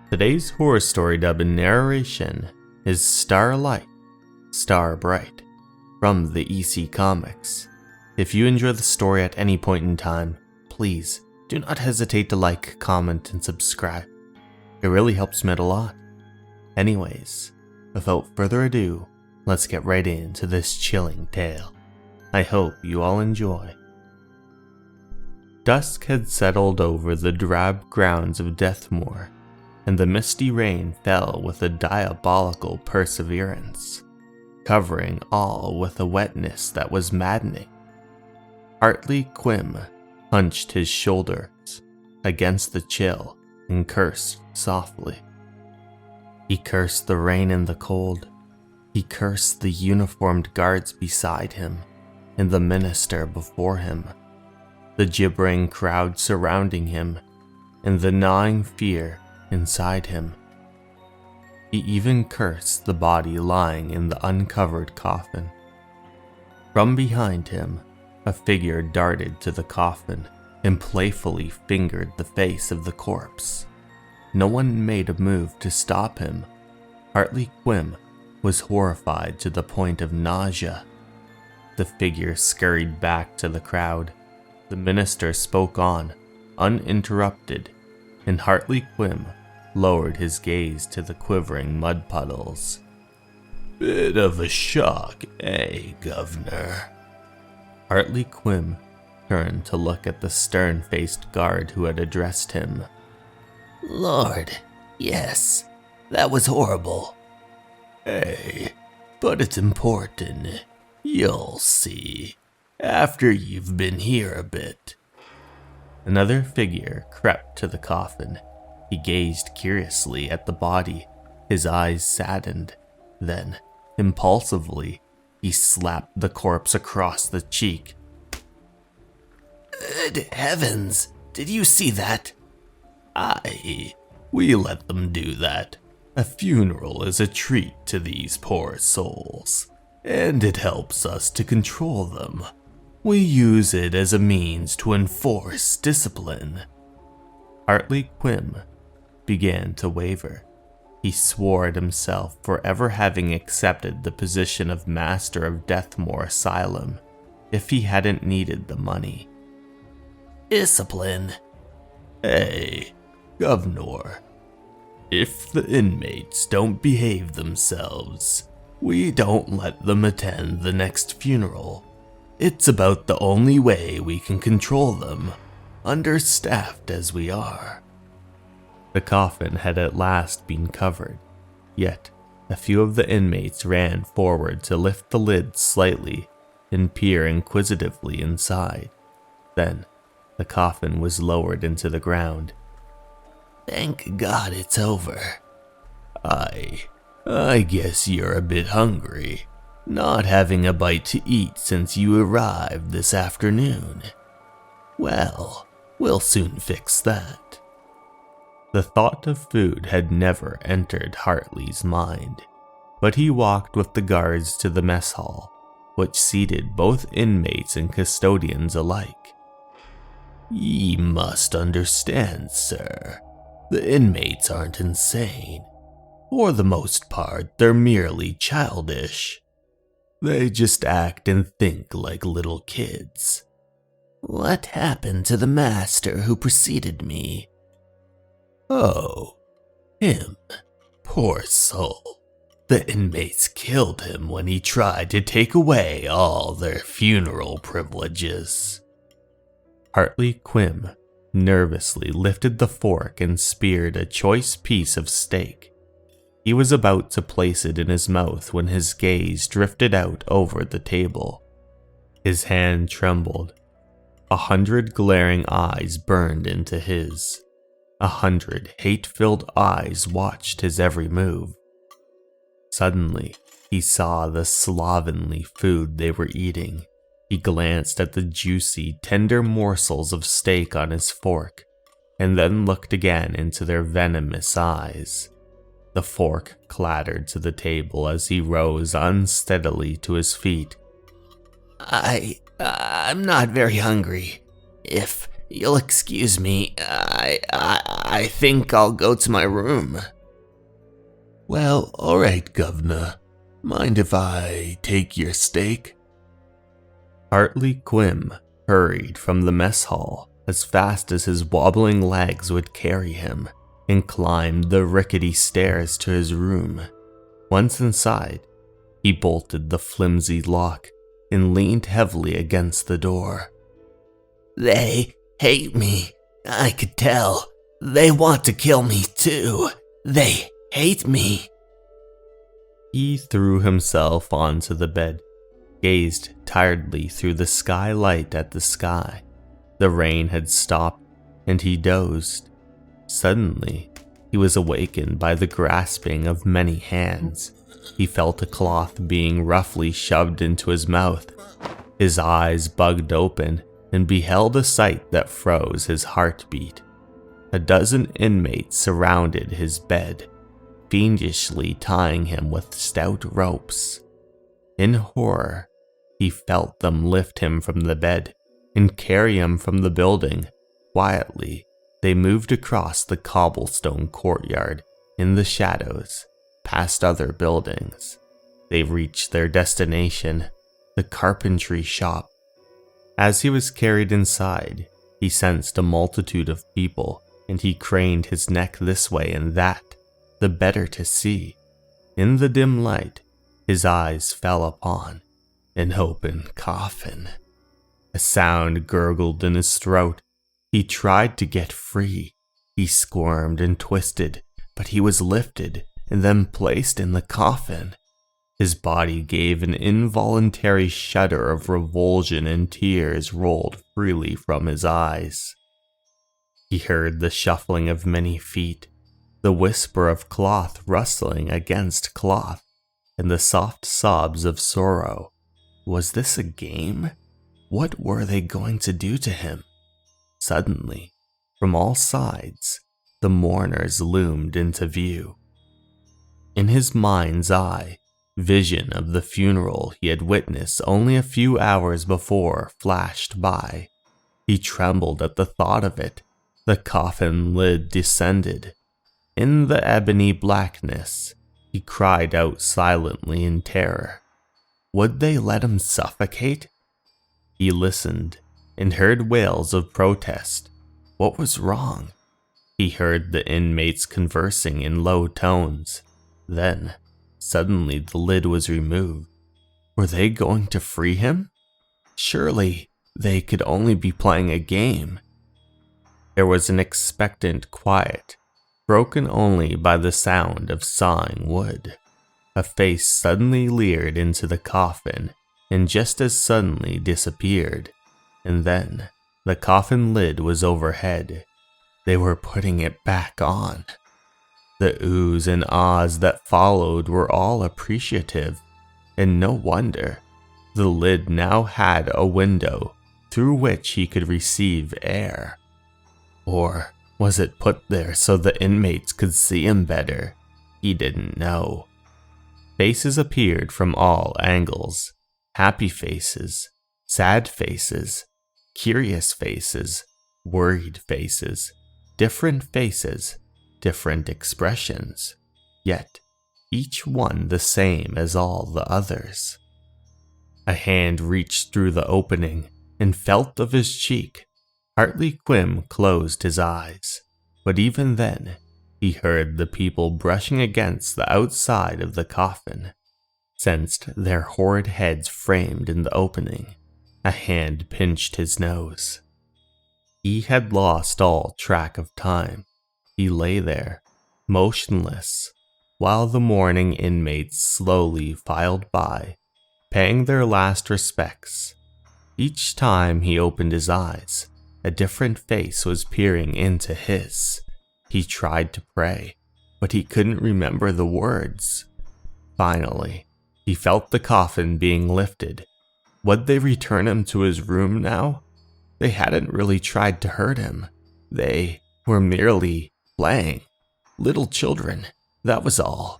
Today's horror story dub in narration is Starlight, Star Bright, from the EC Comics. If you enjoy the story at any point in time, please do not hesitate to like, comment, and subscribe. It really helps me out a lot. Anyways, without further ado, let's get right into this chilling tale. I hope you all enjoy. Dusk had settled over the drab grounds of Deathmoor, and the misty rain fell with a diabolical perseverance, covering all with a wetness that was maddening. Hartley Quim hunched his shoulders against the chill and cursed softly. He cursed the rain and the cold. He cursed the uniformed guards beside him and the minister before him, the gibbering crowd surrounding him, and the gnawing fear inside him. He even cursed the body lying in the uncovered coffin. From behind him, a figure darted to the coffin and playfully fingered the face of the corpse. No one made a move to stop him. Hartley Quim was horrified to the point of nausea. The figure scurried back to the crowd. The minister spoke on, uninterrupted, and Hartley Quim lowered his gaze to the quivering mud puddles. "Bit of a shock, eh, Governor?" Hartley Quim turned to look at the stern-faced guard who had addressed him. "Lord, yes, that was horrible." "Hey, but it's important. You'll see, after you've been here a bit." Another figure crept to the coffin. He gazed curiously at the body, his eyes saddened. Then, impulsively, he slapped the corpse across the cheek. "Good heavens, did you see that?" "Aye, we let them do that. A funeral is a treat to these poor souls, and it helps us to control them. We use it as a means to enforce discipline." Hartley Quim began to waver. He swore at himself for ever having accepted the position of master of Deathmoor Asylum if he hadn't needed the money. "Discipline?" "Hey, Governor, if the inmates don't behave themselves, we don't let them attend the next funeral. It's about the only way we can control them, understaffed as we are." The coffin had at last been covered, yet a few of the inmates ran forward to lift the lid slightly and peer inquisitively inside. Then, the coffin was lowered into the ground. "Thank God it's over." I guess you're a bit hungry, not having a bite to eat since you arrived this afternoon. Well, we'll soon fix that." The thought of food had never entered Hartley's mind, but he walked with the guards to the mess hall, which seated both inmates and custodians alike. "Ye must understand, sir, the inmates aren't insane. For the most part, they're merely childish. They just act and think like little kids." "What happened to the master who preceded me?" "Oh, him. Poor soul. The inmates killed him when he tried to take away all their funeral privileges." Hartley Quim nervously lifted the fork and speared a choice piece of steak. He was about to place it in his mouth when his gaze drifted out over the table. His hand trembled. 100 glaring eyes burned into his. 100 hate-filled eyes watched his every move. Suddenly, he saw the slovenly food they were eating. He glanced at the juicy, tender morsels of steak on his fork, and then looked again into their venomous eyes. The fork clattered to the table as he rose unsteadily to his feet. I'm not very hungry. If You'll excuse me. I think I'll go to my room. Well, alright, Governor. Mind if I take your steak? Hartley Quim hurried from the mess hall as fast as his wobbling legs would carry him and climbed the rickety stairs to his room. Once inside, he bolted the flimsy lock and leaned heavily against the door. They hate me. I could tell. They want to kill me too. They hate me. He threw himself onto the bed, gazed tiredly through the skylight at the sky. The rain had stopped, and he dozed. Suddenly, he was awakened by the grasping of many hands. He felt a cloth being roughly shoved into his mouth. His eyes bugged open and beheld a sight that froze his heartbeat. A dozen inmates surrounded his bed, fiendishly tying him with stout ropes. In horror, he felt them lift him from the bed and carry him from the building. Quietly, they moved across the cobblestone courtyard in the shadows, past other buildings. They reached their destination, the carpentry shop. As he was carried inside, he sensed a multitude of people, and he craned his neck this way and that, the better to see. In the dim light, his eyes fell upon an open coffin. A sound gurgled in his throat. He tried to get free. He squirmed and twisted, but he was lifted and then placed in the coffin. His body gave an involuntary shudder of revulsion and tears rolled freely from his eyes. He heard the shuffling of many feet, the whisper of cloth rustling against cloth, and the soft sobs of sorrow. Was this a game? What were they going to do to him? Suddenly, from all sides, the mourners loomed into view. In his mind's eye, vision of the funeral he had witnessed only a few hours before flashed by. He trembled at the thought of it. The coffin lid descended. In the ebony blackness, he cried out silently in terror. Would they let him suffocate? He listened and heard wails of protest. What was wrong? He heard the inmates conversing in low tones. Then, suddenly the lid was removed. Were they going to free him? Surely they could only be playing a game. There was an expectant quiet, broken only by the sound of sawing wood. A face suddenly leered into the coffin and just as suddenly disappeared. And then the coffin lid was overhead. They were putting it back on. The oohs and ahs that followed were all appreciative, and no wonder. The lid now had a window through which he could receive air. Or was it put there so the inmates could see him better? He didn't know. Faces appeared from all angles. Happy faces, sad faces, curious faces, worried faces, different expressions, yet each one the same as all the others. A hand reached through the opening and felt of his cheek. Hartley Quim closed his eyes, but even then, he heard the people brushing against the outside of the coffin, sensed their horrid heads framed in the opening. A hand pinched his nose. He had lost all track of time. He lay there, motionless, while the mourning inmates slowly filed by, paying their last respects. Each time he opened his eyes, a different face was peering into his. He tried to pray, but he couldn't remember the words. Finally, he felt the coffin being lifted. Would they return him to his room now? They hadn't really tried to hurt him. They were merely playing. Little children, that was all.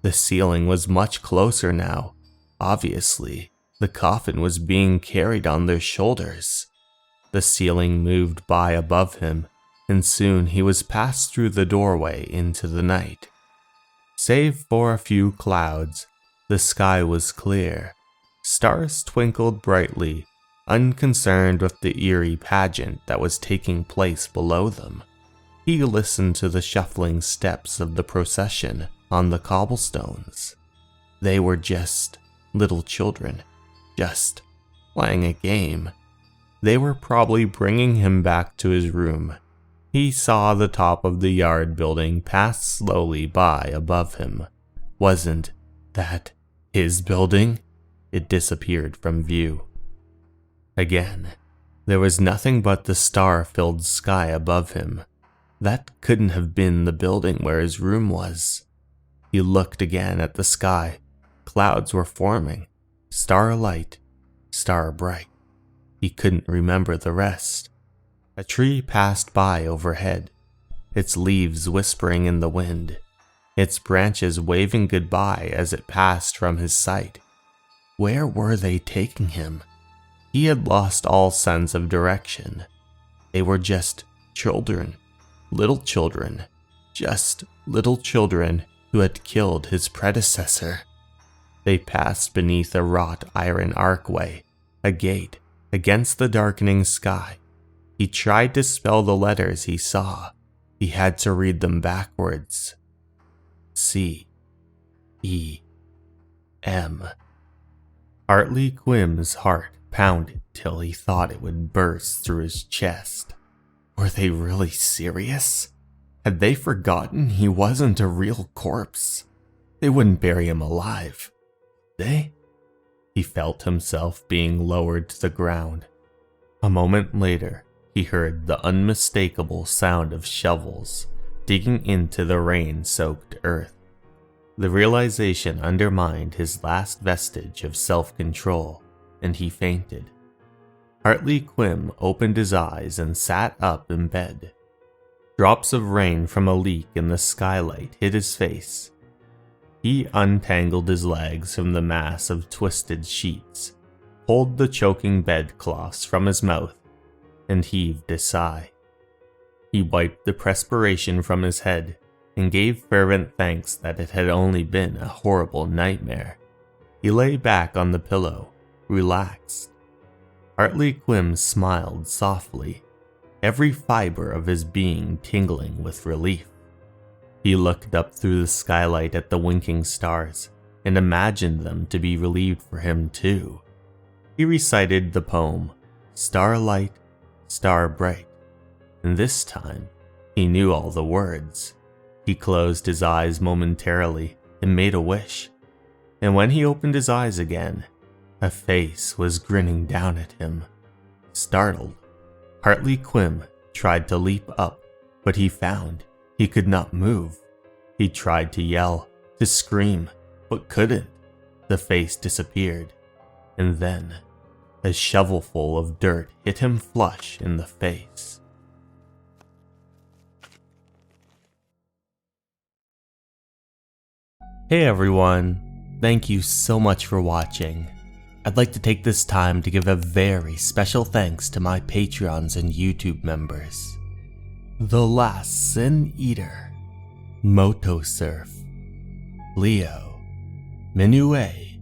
The ceiling was much closer now. Obviously, the coffin was being carried on their shoulders. The ceiling moved by above him, and soon he was passed through the doorway into the night. Save for a few clouds, the sky was clear. Stars twinkled brightly, unconcerned with the eerie pageant that was taking place below them. He listened to the shuffling steps of the procession on the cobblestones. They were just little children, just playing a game. They were probably bringing him back to his room. He saw the top of the yard building pass slowly by above him. Wasn't that his building? It disappeared from view. Again, there was nothing but the star-filled sky above him. That couldn't have been the building where his room was. He looked again at the sky. Clouds were forming. Starlight, star bright. He couldn't remember the rest. A tree passed by overhead, its leaves whispering in the wind, its branches waving goodbye as it passed from his sight. Where were they taking him? He had lost all sense of direction. They were just children, little children, just little children who had killed his predecessor. They passed beneath a wrought iron archway, a gate, against the darkening sky. He tried to spell the letters he saw. He had to read them backwards. C-E-M. Hartley Quim's heart pounded till he thought it would burst through his chest. Were they really serious? Had they forgotten he wasn't a real corpse? They wouldn't bury him alive. They? He felt himself being lowered to the ground. A moment later, he heard the unmistakable sound of shovels digging into the rain-soaked earth. The realization undermined his last vestige of self-control, and he fainted. Hartley Quim opened his eyes and sat up in bed. Drops of rain from a leak in the skylight hit his face. He untangled his legs from the mass of twisted sheets, pulled the choking bedcloths from his mouth, and heaved a sigh. He wiped the perspiration from his head and gave fervent thanks that it had only been a horrible nightmare. He lay back on the pillow, relaxed. Hartley Quim smiled softly, every fiber of his being tingling with relief. He looked up through the skylight at the winking stars and imagined them to be relieved for him too. He recited the poem, Starlight, Star Bright, and this time he knew all the words. He closed his eyes momentarily and made a wish, and when he opened his eyes again, a face was grinning down at him. Startled, Hartley Quim tried to leap up, but he found he could not move. He tried to yell, to scream, but couldn't. The face disappeared, and then a shovelful of dirt hit him flush in the face. Hey everyone, thank you so much for watching. I'd like to take this time to give a very special thanks to my Patreons and YouTube members. The Last Sin Eater, Motosurf, Leo, Minue,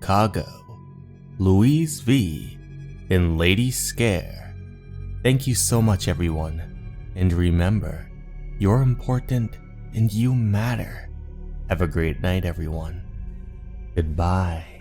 Kago, Louise V, and Lady Scare. Thank you so much everyone, and remember, you're important and you matter. Have a great night everyone. Goodbye.